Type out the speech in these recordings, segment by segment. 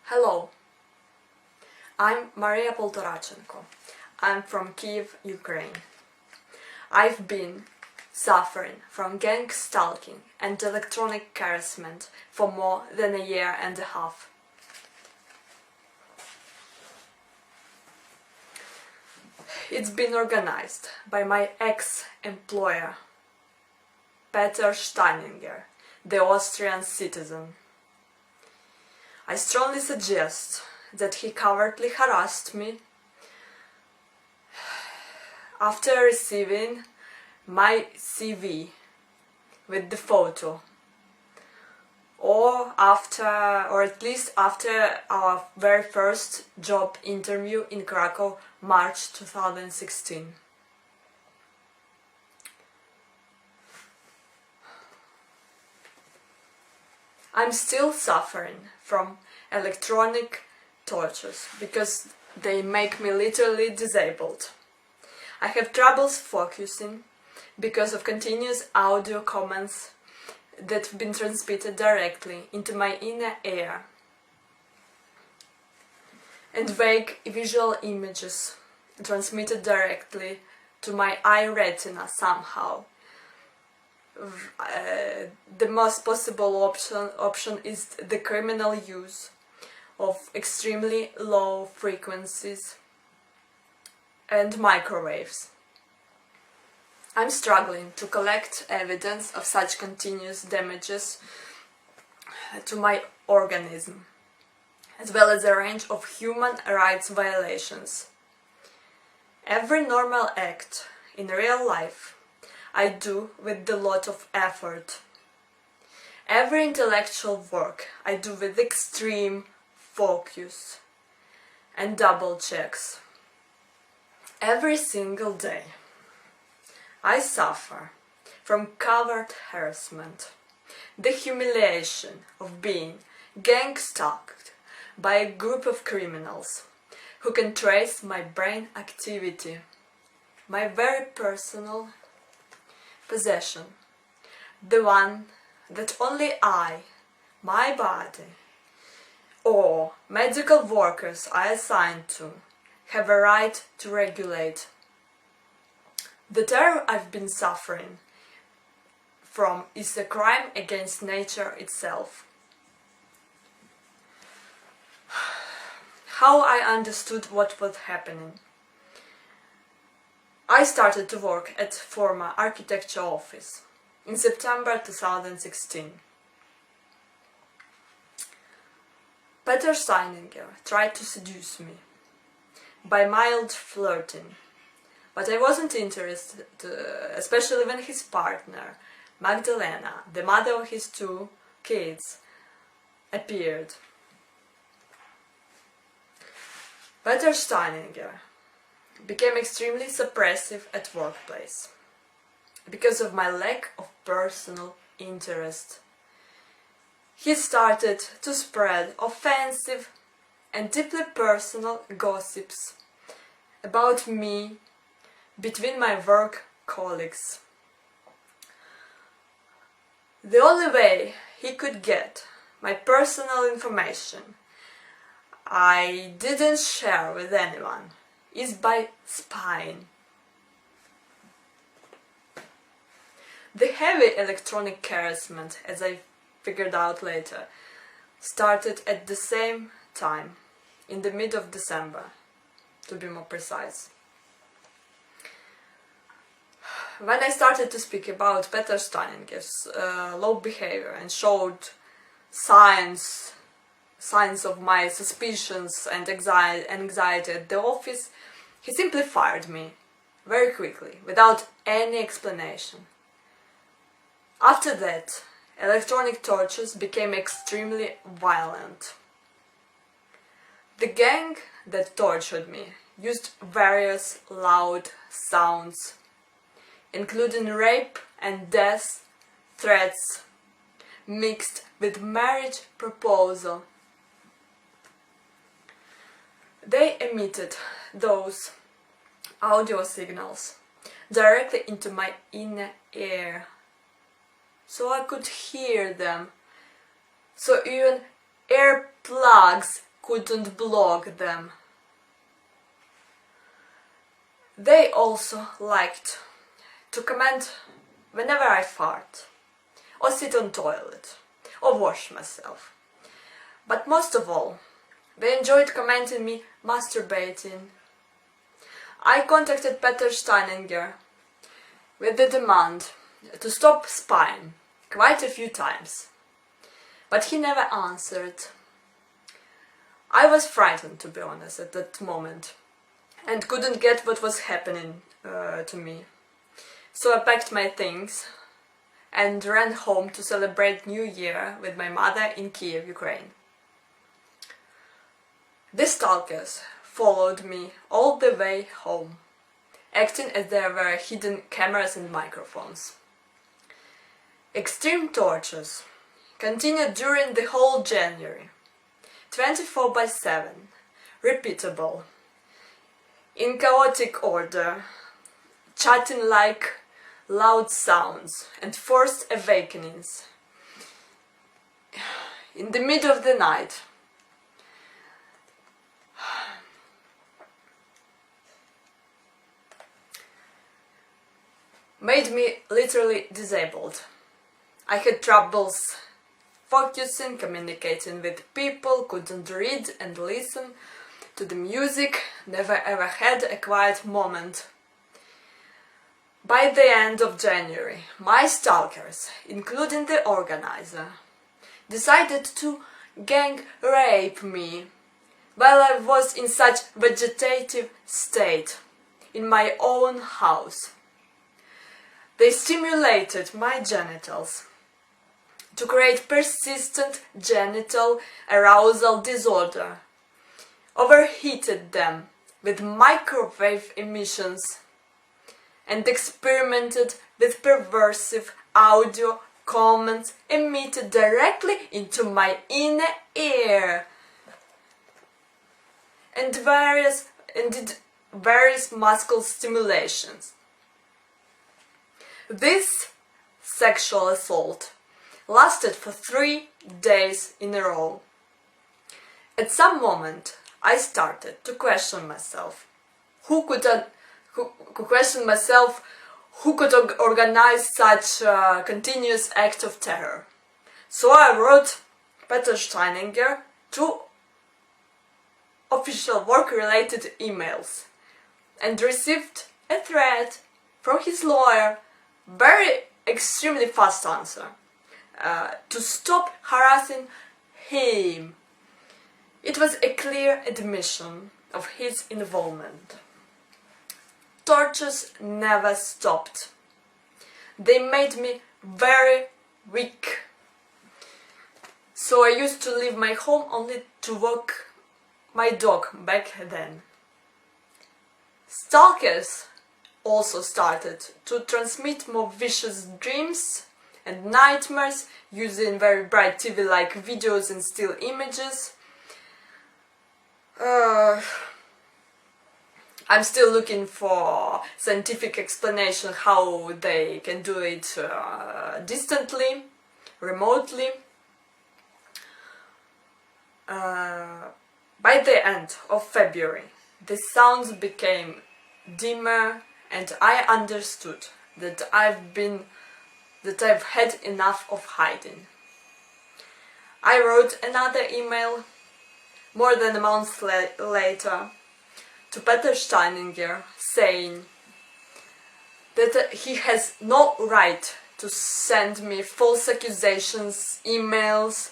Hello, I'm Mariia Poltorachenko. I'm from Kiev, Ukraine. I've been suffering from gang stalking and electronic harassment for more than a year and a half. It's been organized by my ex-employer, Peter Steininger, the Austrian citizen. I strongly suggest that he covertly harassed me after receiving my CV with the photo, or at least after our very first job interview in Krakow, March 2016. I'm still suffering from electronic tortures because they make me literally disabled. I have troubles focusing because of continuous audio comments that have been transmitted directly into my inner ear, and vague visual images transmitted directly to my eye retina somehow. The most possible option is the criminal use of extremely low frequencies and microwaves. I'm struggling to collect evidence of such continuous damages to my organism, as well as a range of human rights violations. Every normal act in real life I do with a lot of effort. Every intellectual work I do with extreme focus and double checks. Every single day I suffer from covert harassment, the humiliation of being gang stalked by a group of criminals who can trace my brain activity, my very personal possession, the one that only I, my body, or medical workers I assigned to have a right to regulate. The terror I've been suffering from is a crime against nature itself. How I understood what was happening. I started to work at former architecture office in September 2016. Peter Steininger tried to seduce me by mild flirting, but I wasn't interested, especially when his partner, Magdalena, the mother of his 2 kids, appeared. Peter Steininger became extremely suppressive at workplace because of my lack of personal interest. He started to spread offensive and deeply personal gossips about me between my work colleagues. The only way he could get my personal information I didn't share with anyone is by spying. The heavy electronic harassment, as I figured out later, started at the same time, in the mid of December, to be more precise. When I started to speak about Peter Steininger's low behavior and showed signs of my suspicions and anxiety at the office, he simply fired me very quickly, without any explanation. After that, electronic tortures became extremely violent. The gang that tortured me used various loud sounds, including rape and death threats, mixed with marriage proposal. They emitted those audio signals directly into my inner ear, so I could hear them. So even earplugs couldn't block them. They also liked to comment whenever I fart, or sit on toilet, or wash myself. But most of all, they enjoyed commenting me masturbating. I contacted Peter Steininger with the demand to stop spying quite a few times, but he never answered. I was frightened, to be honest, at that moment, and couldn't get what was happening to me. So I packed my things and ran home to celebrate New Year with my mother in Kiev, Ukraine. The stalkers followed me all the way home, acting as there were hidden cameras and microphones. Extreme tortures continued during the whole January, 24/7, repeatable, in chaotic order, chatting like loud sounds and forced awakenings. In the middle of the night, made me literally disabled. I had troubles focusing, communicating with people, couldn't read and listen to the music, never ever had a quiet moment. By the end of January, my stalkers, including the organizer, decided to gang rape me while I was in such vegetative state in my own house. They stimulated my genitals to create persistent genital arousal disorder, overheated them with microwave emissions, and experimented with perversive audio comments emitted directly into my inner ear, and did various muscle stimulations. This sexual assault lasted for 3 days in a row. At some moment, I started to question myself. Who could organize such a continuous act of terror? So I wrote Peter Steininger 2 official work-related emails and received a threat from his lawyer, very extremely fast answer, to stop harassing him. It was a clear admission of his involvement. Tortures never stopped. They made me very weak. So I used to leave my home only to walk my dog back then. Stalkers also started to transmit more vicious dreams and nightmares using very bright TV-like videos and still images. I'm still looking for scientific explanation how they can do it distantly, remotely. By the end of February, the sounds became dimmer, and I understood that I've had enough of hiding. I wrote another email more than a month later to Peter Steininger saying that he has no right to send me false accusations, emails,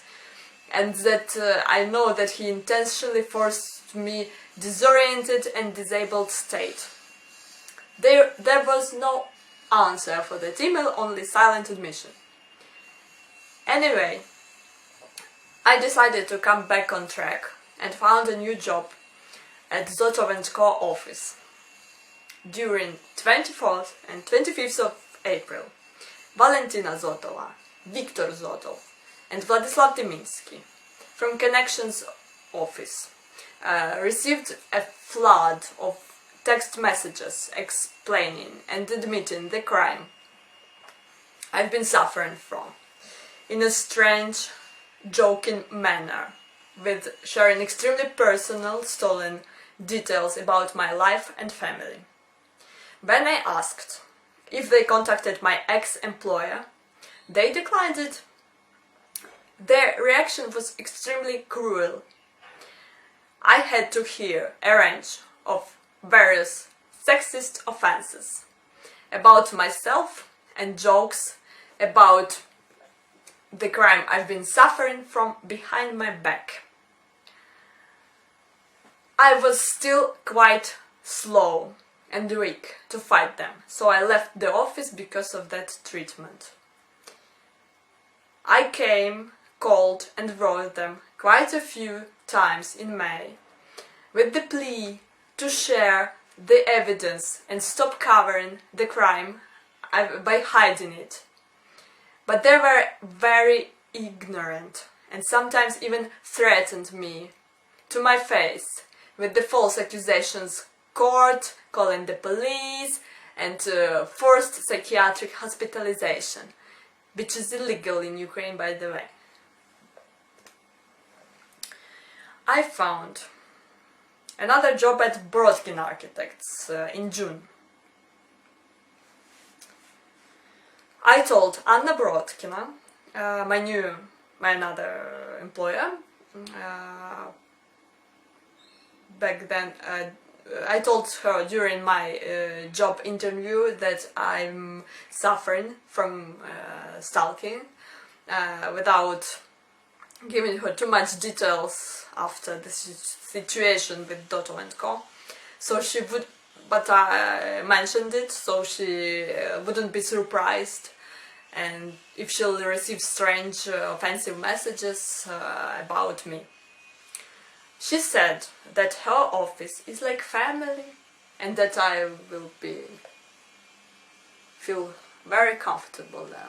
and that I know that he intentionally forced me disoriented and disabled state. There was no answer for that email, only silent admission. Anyway, I decided to come back on track and found a new job at Zotov & Co. office. During 24th and 25th of April, Valentina Zotova, Viktor Zotov and Vladislav Diminsky from Connections office received a flood of text messages explaining and admitting the crime I've been suffering from in a strange, joking manner. with sharing extremely personal, stolen details about my life and family. When I asked if they contacted my ex-employer, they declined it. Their reaction was extremely cruel. I had to hear a range of various sexist offenses about myself and jokes about the crime I've been suffering from behind my back. I was still quite slow and weak to fight them, so I left the office because of that treatment. I came, called and wrote them quite a few times in May with the plea to share the evidence and stop covering the crime by hiding it. But they were very ignorant and sometimes even threatened me to my face with the false accusations, court, calling the police and forced psychiatric hospitalization, which is illegal in Ukraine, by the way. I found another job at Brodkin Architects in June. I told Anna Brodkina, my another employer, back then, I told her during my job interview that I'm suffering from stalking, without giving her too much details after the situation with Dotto and Co. So she would, but I mentioned it, so she wouldn't be surprised, and if she'll receive strange, offensive messages about me. She said that her office is like family and that I will feel very comfortable there.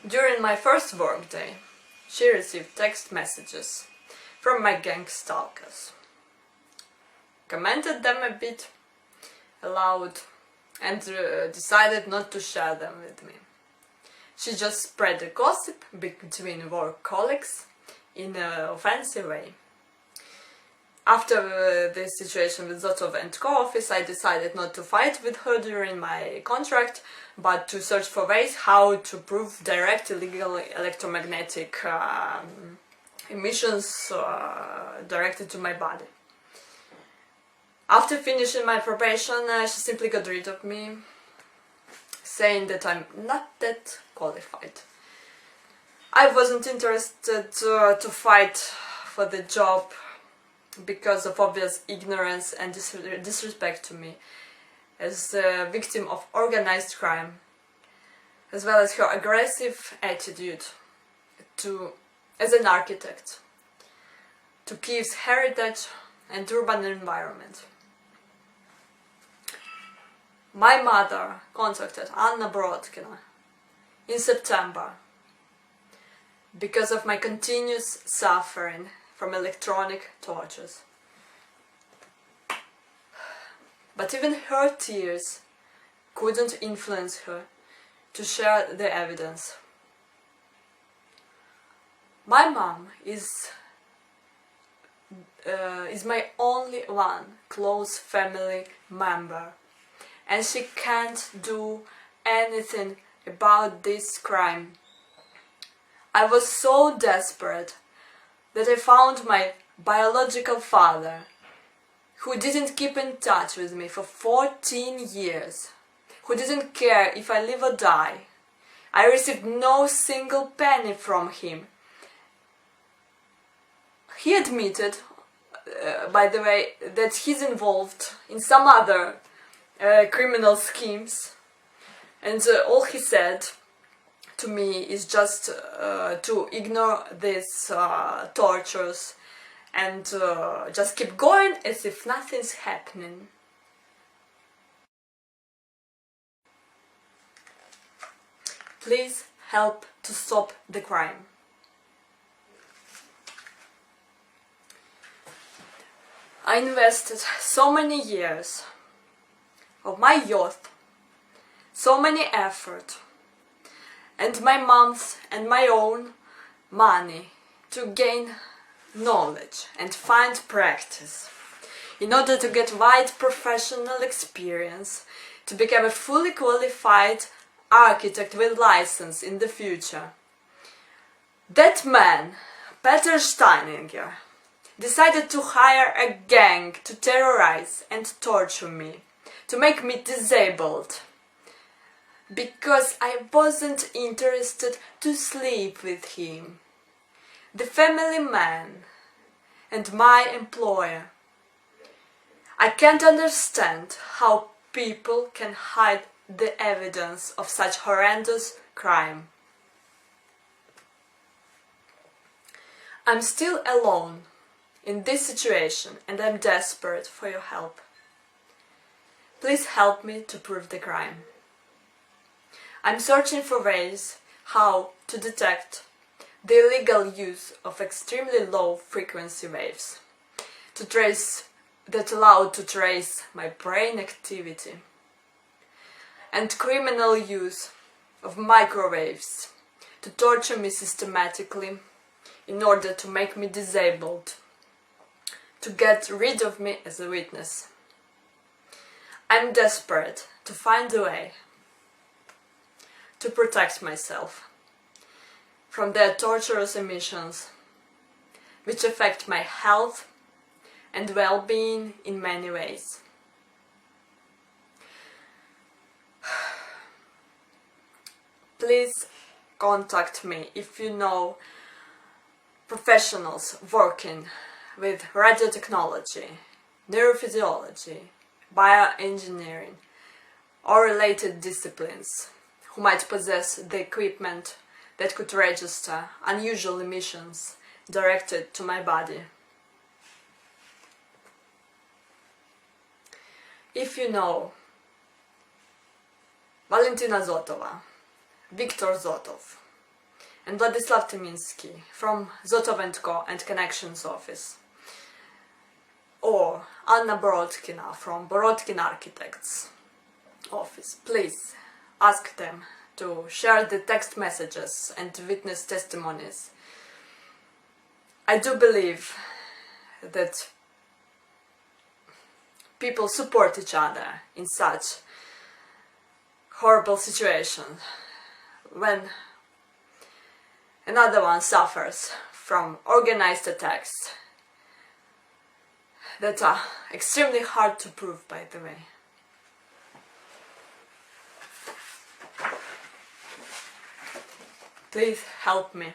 During my first workday, she received text messages from my gang stalkers, commented them a bit aloud and decided not to share them with me. She just spread the gossip between work colleagues in an offensive way. After the situation with Zotov and Co office, I decided not to fight with her during my contract, but to search for ways how to prove direct illegal electromagnetic emissions directed to my body. After finishing my probation, she simply got rid of me, saying that I'm not that qualified. I wasn't interested to fight for the job because of obvious ignorance and disrespect to me as a victim of organized crime, as well as her aggressive attitude as an architect to Kiev's heritage and urban environment. My mother contacted Anna Brodkina in September because of my continuous suffering from electronic tortures. But even her tears couldn't influence her to share the evidence. My mom is my only one close family member, and she can't do anything about this crime. I was so desperate that I found my biological father, who didn't keep in touch with me for 14 years, who didn't care if I live or die. I received no single penny from him. He admitted, by the way, that he's involved in some other criminal schemes, and all he said to me is just to ignore these tortures and just keep going as if nothing's happening. Please help to stop the crime. I invested so many years of my youth, so many effort and my mom's and my own money to gain knowledge and find practice in order to get wide professional experience to become a fully qualified architect with license in the future. That man, Peter Steininger, decided to hire a gang to terrorize and torture me, to make me disabled, because I wasn't interested to sleep with him. The family man and my employer. I can't understand how people can hide the evidence of such horrendous crime. I'm still alone in this situation and I'm desperate for your help. Please help me to prove the crime. I'm searching for ways how to detect the illegal use of extremely low frequency waves that allow to trace my brain activity, and criminal use of microwaves to torture me systematically in order to make me disabled, to get rid of me as a witness. I'm desperate to find a way to protect myself from their torturous emissions, which affect my health and well-being in many ways. Please contact me if you know professionals working with radiotechnology, neurophysiology, bioengineering, or related disciplines who might possess the equipment that could register unusual emissions directed to my body. If you know Valentina Zotova, Viktor Zotov, and Vladislav Tyminsky from Zotov & Co. and Connections Office, or Anna Borodkina from Borodkin Architects Office, please ask them to share the text messages and witness testimonies. I do believe that people support each other in such horrible situations when another one suffers from organized attacks that are extremely hard to prove, by the way. Please help me.